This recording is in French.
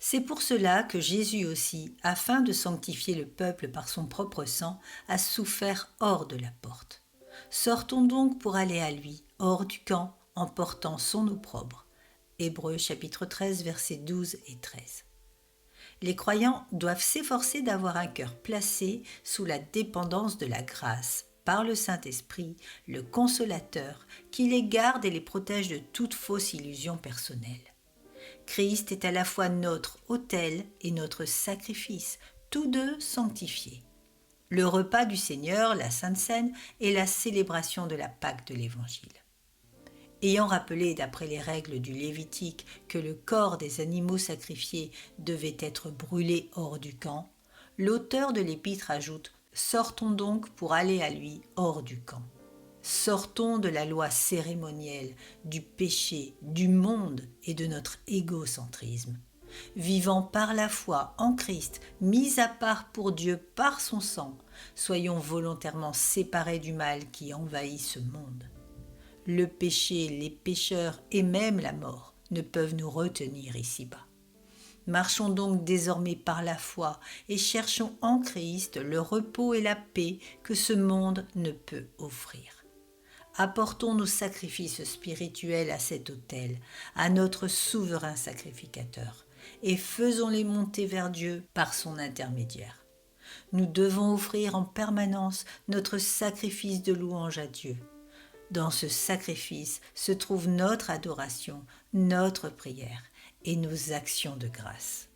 C'est pour cela que Jésus aussi, afin de sanctifier le peuple par son propre sang, a souffert hors de la porte. Sortons donc pour aller à lui, hors du camp, en portant son opprobre. Hébreux chapitre 13, versets 12 et 13. Les croyants doivent s'efforcer d'avoir un cœur placé sous la dépendance de la grâce, par le Saint-Esprit, le Consolateur, qui les garde et les protège de toute fausse illusion personnelle. Christ est à la fois notre autel et notre sacrifice, tous deux sanctifiés. Le repas du Seigneur, la Sainte Seine, est la célébration de la Pâque de l'Évangile. Ayant rappelé d'après les règles du Lévitique que le corps des animaux sacrifiés devait être brûlé hors du camp, l'auteur de l'épître ajoute « Sortons donc pour aller à lui hors du camp ». Sortons de la loi cérémonielle, du péché, du monde et de notre égocentrisme. Vivant par la foi en Christ, mis à part pour Dieu par son sang, soyons volontairement séparés du mal qui envahit ce monde. Le péché, les pécheurs et même la mort ne peuvent nous retenir ici-bas. Marchons donc désormais par la foi et cherchons en Christ le repos et la paix que ce monde ne peut offrir. Apportons nos sacrifices spirituels à cet autel, à notre souverain sacrificateur, et faisons-les monter vers Dieu par son intermédiaire. Nous devons offrir en permanence notre sacrifice de louange à Dieu. Dans ce sacrifice se trouve notre adoration, notre prière et nos actions de grâce.